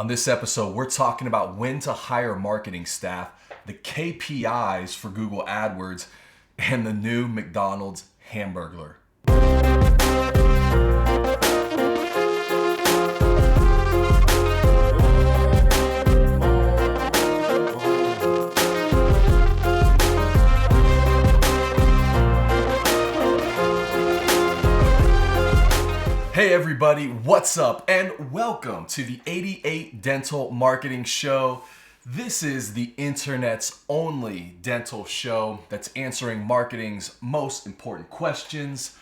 On this episode, we're talking about when to hire marketing staff, the KPIs for Google AdWords, and the new McDonald's Hamburglar. Hey everybody, what's up? And welcome to the 88 Dental Marketing Show. This is the internet's only dental show that's answering marketing's most important questions.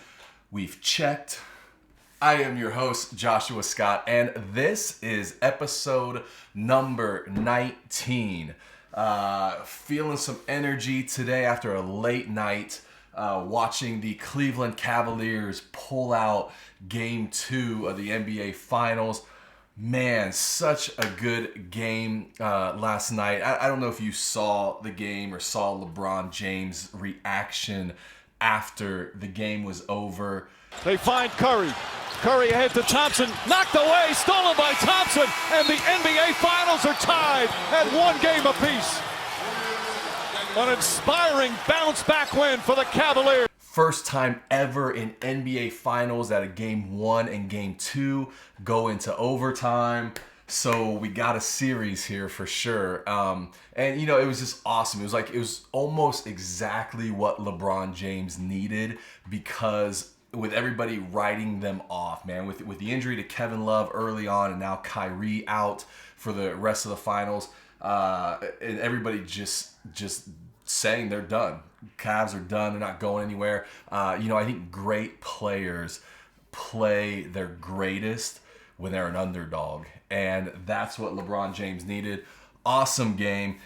We've checked. I am your host, Joshua Scott, and this is episode number 19. Feeling some energy today after a late night. Watching the Cleveland Cavaliers pull out Game 2 of the NBA Finals. Man, such a good game last night. I don't know if you saw the game or saw LeBron James' reaction after the game was over. They find Curry. Curry ahead to Thompson. Knocked away, stolen by Thompson. And the NBA Finals are tied at one game apiece. An inspiring bounce-back win for the Cavaliers. First time ever in NBA Finals that a Game 1 and Game 2 go into overtime. So we got a series here for sure. And, you know, it was just awesome. It was almost exactly what LeBron James needed, because with everybody writing them off, man, with the injury to Kevin Love early on and now Kyrie out for the rest of the finals, and everybody just saying they're done. Cavs are done. They're not going anywhere. I think great players play their greatest when they're an underdog. And that's what LeBron James needed. Awesome game.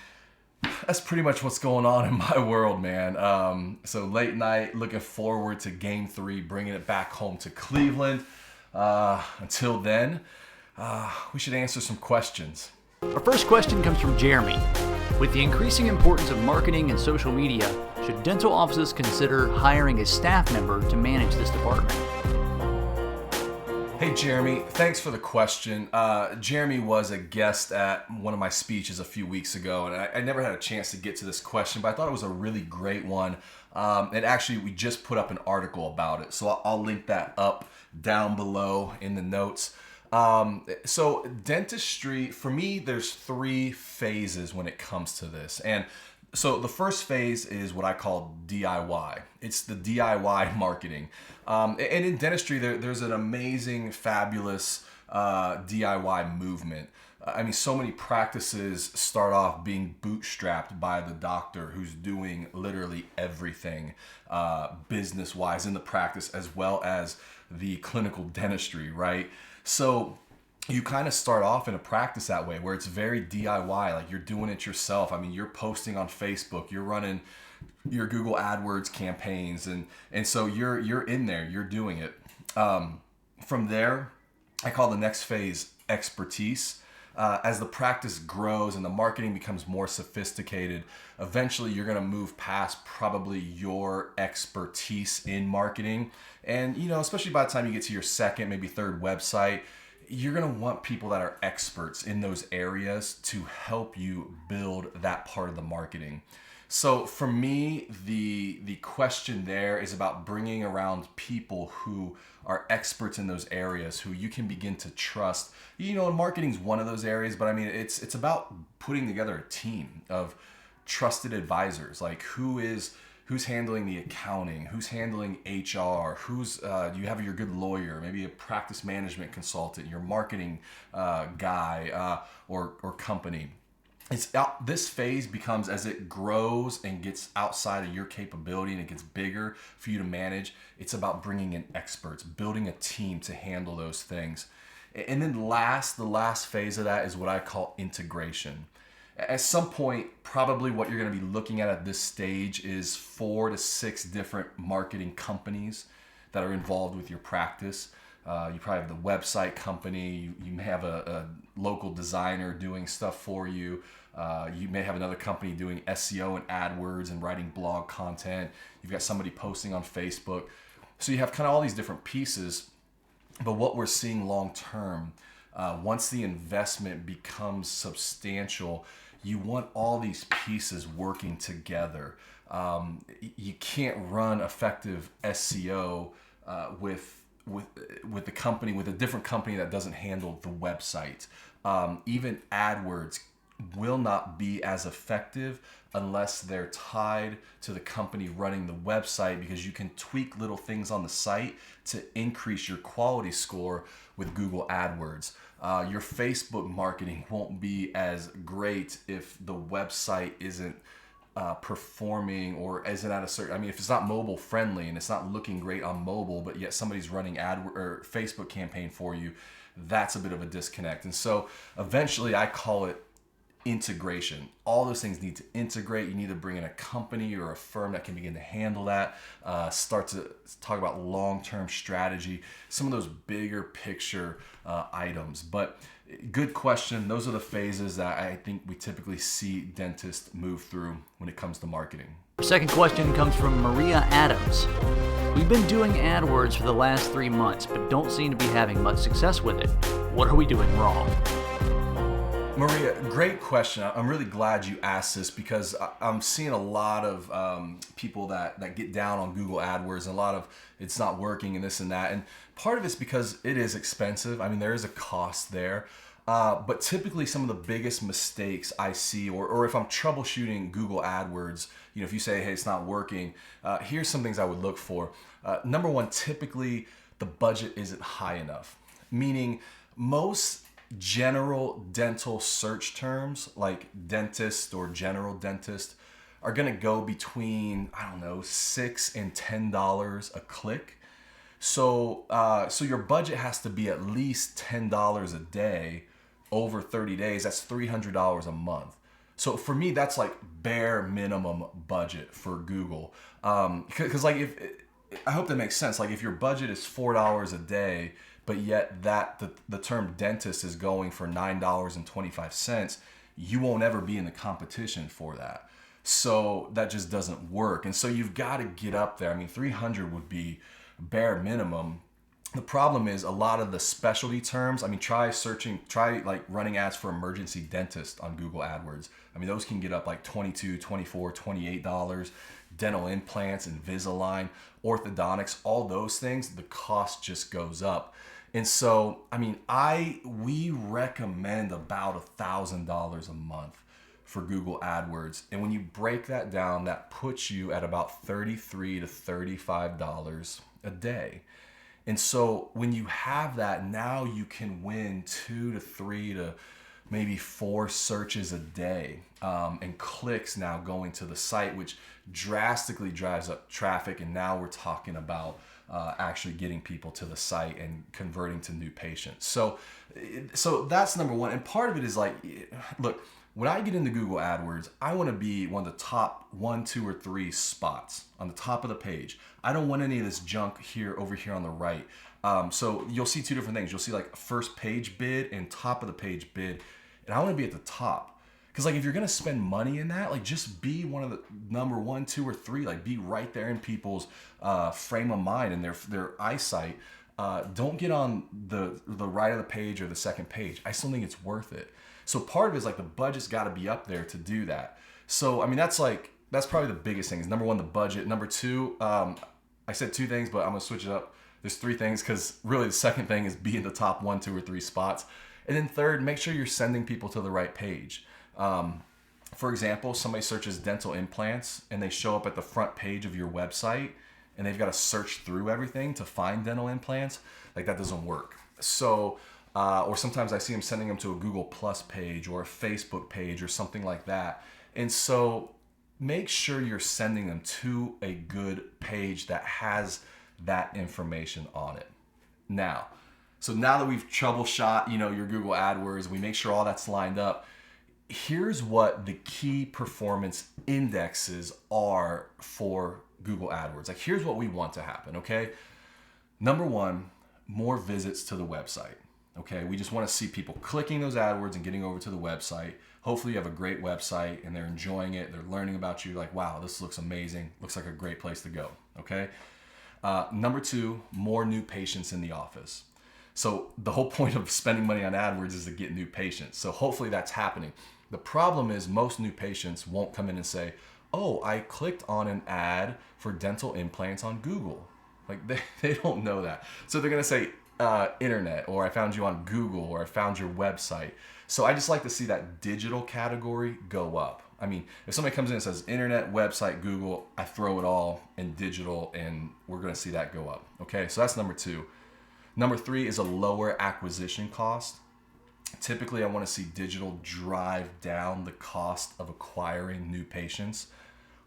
That's pretty much what's going on in my world, man. So late night, looking forward to Game 3, bringing it back home to Cleveland. Until then, we should answer some questions. Our first question comes from Jeremy. With the increasing importance of marketing and social media, should dental offices consider hiring a staff member to manage this department? Hey Jeremy, thanks for the question. Jeremy was a guest at one of my speeches a few weeks ago, and I never had a chance to get to this question, but I thought it was a really great one. And actually, we just put up an article about it, so I'll link that up down below in the notes. So dentistry, for me, there's 3 phases when it comes to this. And so the first phase is what I call DIY. It's the DIY marketing. And in dentistry, there's an amazing, fabulous DIY movement. I mean, so many practices start off being bootstrapped by the doctor who's doing literally everything business-wise in the practice, as well as the clinical dentistry, right? So you kind of start off in a practice that way, where it's very DIY, like you're doing it yourself. I mean, you're posting on Facebook, you're running your Google AdWords campaigns, and so you're in there, you're doing it. From there, I call the next phase expertise. As the practice grows and the marketing becomes more sophisticated, eventually you're going to move past probably your expertise in marketing. And, especially by the time you get to your second, maybe third website, you're going to want people that are experts in those areas to help you build that part of the marketing. So for me, the question there is about bringing around people who are experts in those areas, who you can begin to trust. And marketing's one of those areas, but I mean, it's about putting together a team of trusted advisors. Like who's handling the accounting, who's handling HR, you have your good lawyer, maybe a practice management consultant, your marketing guy or company. This phase becomes, as it grows and gets outside of your capability and it gets bigger for you to manage, it's about bringing in experts, building a team to handle those things. And then the last phase of that is what I call integration. At some point, probably what you're going to be looking at this stage is 4 to 6 different marketing companies that are involved with your practice. You probably have the website company. You may have a local designer doing stuff for you. You may have another company doing SEO and AdWords and writing blog content. You've got somebody posting on Facebook. So you have kind of all these different pieces. But what we're seeing long term Once the investment becomes substantial, you want all these pieces working together. You can't run effective SEO with a different company that doesn't handle the website. Even AdWords will not be as effective unless they're tied to the company running the website, because you can tweak little things on the site to increase your quality score with Google AdWords. Your Facebook marketing won't be as great if the website isn't performing or isn't at a certain, if it's not mobile friendly and it's not looking great on mobile, but yet somebody's running or Facebook campaign for you, that's a bit of a disconnect. And so eventually I call it integration. All those things need to integrate. You need to bring in a company or a firm that can begin to handle that, start to talk about long-term strategy, some of those bigger picture items. But good question. Those are the phases that I think we typically see dentists move through when it comes to marketing. Our second question comes from Maria Adams. We've been doing AdWords for the last 3 months, but don't seem to be having much success with it. What are we doing wrong? Maria, great question. I'm really glad you asked this, because I'm seeing a lot of people that get down on Google AdWords, and a lot of it's not working and this and that. And part of it's because it is expensive. There is a cost there. But typically some of the biggest mistakes I see, or if I'm troubleshooting Google AdWords, if you say, hey, it's not working, here's some things I would look for. Number one, typically the budget isn't high enough, meaning most general dental search terms like dentist or general dentist are going to go between, $6 and $10 a click. So your budget has to be at least $10 a day over 30 days. That's $300 a month. So for me, that's like bare minimum budget for Google. Because I hope that makes sense. Like if your budget is $4 a day, but yet the term dentist is going for $9.25, you won't ever be in the competition for that. So that just doesn't work. And so you've got to get up there. 300 would be bare minimum. The problem is a lot of the specialty terms. Try like running ads for emergency dentist on Google AdWords. Those can get up like $22, $24, $28. Dental implants, Invisalign, orthodontics, all those things, the cost just goes up. And so, we recommend about $1,000 a month for Google AdWords. And when you break that down, that puts you at about $33 to $35 a day. And so when you have that, now you can win 2 to 3 to maybe 4 searches a day, and clicks now going to the site, which drastically drives up traffic. And now we're talking about actually getting people to the site and converting to new patients. So that's number one. And part of it is like, look, when I get into Google AdWords, I want to be one of the top 1, 2, or 3 spots on the top of the page. I don't want any of this junk over here on the right. So you'll see 2 different things. You'll see like first page bid and top of the page bid. And I want to be at the top. Because like if you're going to spend money in that, like just be one of the number 1, 2, or 3. Like be right there in people's frame of mind and their eyesight. Don't get on the right of the page or the second page. I still think it's worth it. So part of it is like the budget's got to be up there to do that. So that's probably the biggest thing. Is number 1, the budget. Number 2, I said 2 things, but I'm gonna switch it up. There's 3 things, because really the second thing is be in the top 1, 2, or 3 spots. And then third, make sure you're sending people to the right page. For example, somebody searches dental implants and they show up at the front page of your website and they've got to search through everything to find dental implants. Like that doesn't work. So, or sometimes I see them sending them to a Google Plus page or a Facebook page or something like that. And so make sure you're sending them to a good page that has that information on it. Now that we've troubleshot, your Google AdWords, we make sure all that's lined up. Here's what the key performance indexes are for Google AdWords. Like here's what we want to happen, okay? Number 1, more visits to the website. Okay, we just want to see people clicking those AdWords and getting over to the website. Hopefully you have a great website and they're enjoying it. They're learning about you. Like, wow, this looks amazing. Looks like a great place to go. Okay. Number 2, more new patients in the office. So the whole point of spending money on AdWords is to get new patients. So hopefully that's happening. The problem is most new patients won't come in and say, oh, I clicked on an ad for dental implants on Google. Like they don't know that. So they're gonna say internet, or I found you on Google, or I found your website. So I just like to see that digital category go up. I mean, if somebody comes in and says internet, website, Google, I throw it all in digital and we're gonna see that go up. Okay, so that's number 2. Number 3 is a lower acquisition cost. Typically, I want to see digital drive down the cost of acquiring new patients.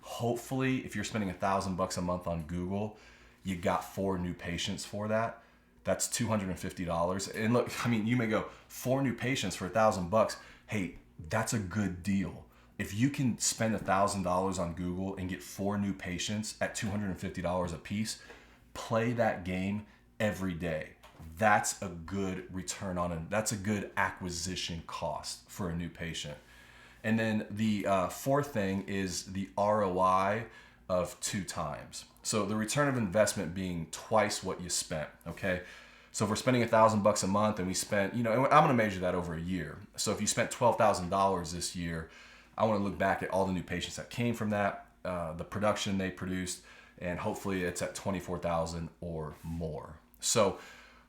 Hopefully, if you're spending $1,000 a month on Google, you got 4 new patients for that. That's $250. And look, I mean, you may go 4 new patients for $1,000. Hey, that's a good deal. If you can spend $1,000 on Google and get 4 new patients at $250 a piece, play that game every day. That's a good return on it. That's a good acquisition cost for a new patient. And then the 4th thing is the ROI of 2 times. So the return of investment being twice what you spent. Okay. So if we're spending $1,000 a month and we spent, and I'm going to measure that over a year. So if you spent $12,000 this year, I want to look back at all the new patients that came from that, the production they produced, and hopefully it's at 24,000 or more. So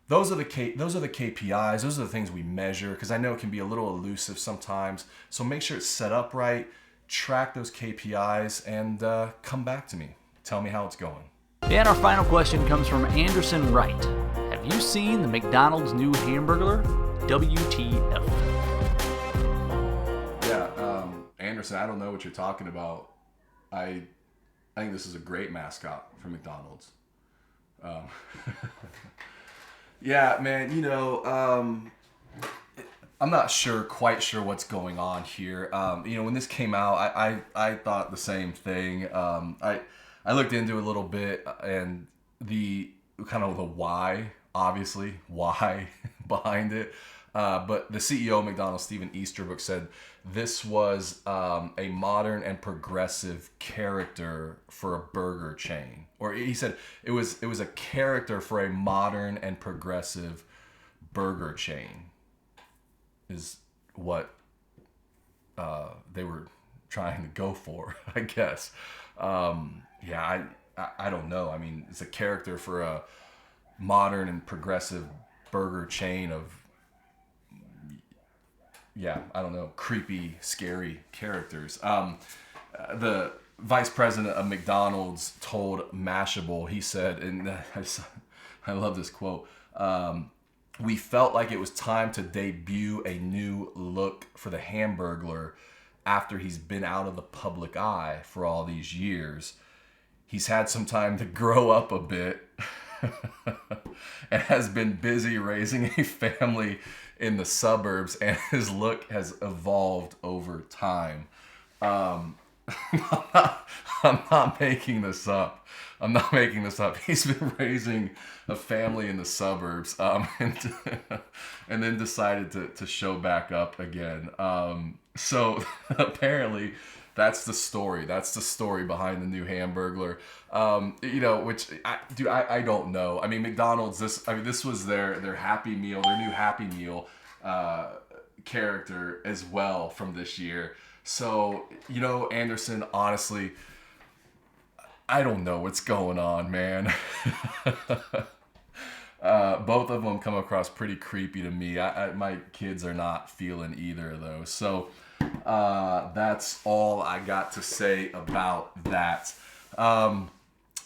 those are the KPIs. Those are the things we measure, because I know it can be a little elusive sometimes. So make sure it's set up right, track those KPIs, and come back to me. Tell me how it's going. And our final question comes from Anderson Wright. Have you seen the McDonald's new Hamburglar? WTF? Yeah, Anderson, I don't know what you're talking about. I think this is a great mascot for McDonald's. Yeah, man, I'm not quite sure what's going on here. When this came out, I thought the same thing. I looked into it a little bit, and the kind of the why behind it. But the CEO of McDonald's, Stephen Easterbrook, said this was a modern and progressive character for a burger chain. Or he said it was a character for a modern and progressive burger chain, is what they were trying to go for, I guess. I don't know. I mean, it's a character for a modern and progressive burger chain of, I don't know, creepy, scary characters. The vice president of McDonald's told Mashable, he said, and I love this quote, we felt like it was time to debut a new look for the Hamburglar after he's been out of the public eye for all these years. He's had some time to grow up a bit and has been busy raising a family in the suburbs, and his look has evolved over time. I'm not making this up. He's been raising a family in the suburbs, and then decided to show back up again. So apparently that's the story. That's the story behind the new Hamburglar. Which I don't know. I mean, McDonald's, this was their Happy Meal, their new Happy Meal character as well from this year. So, Anderson, honestly, I don't know what's going on, man. Both of them come across pretty creepy to me. My kids are not feeling either of those. So that's all I got to say about that.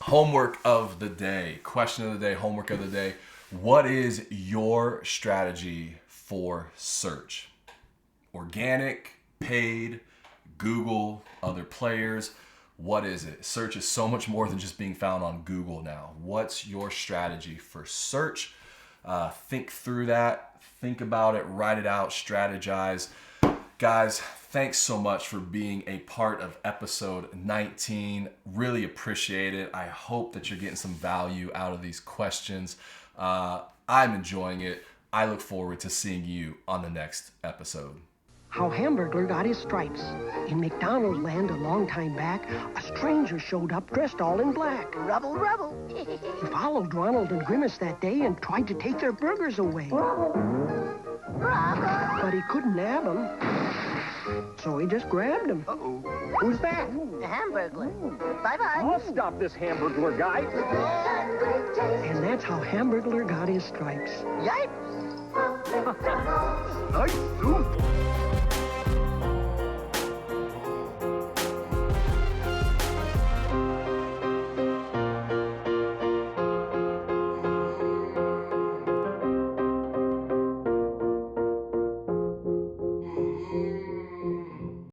Homework of the day, question of the day, homework of the day. What is your strategy for search? Organic, paid, Google, other players. What is it? Search is so much more than just being found on Google now. What's your strategy for search? Think through that. Think about it. Write it out. Strategize. Guys, thanks so much for being a part of episode 19. Really appreciate it. I hope that you're getting some value out of these questions. I'm enjoying it. I look forward to seeing you on the next episode. how Hamburglar got his stripes. In McDonald's land a long time back, a stranger showed up dressed all in black. Rubble, rubble. He followed Ronald and Grimace that day and tried to take their burgers away. But he couldn't nab them, so he just grabbed them. Uh-oh. Who's that? Hamburglar. Bye-bye. I'll stop this Hamburglar guy. And that's how Hamburglar got his stripes. Yipes. Nice soup.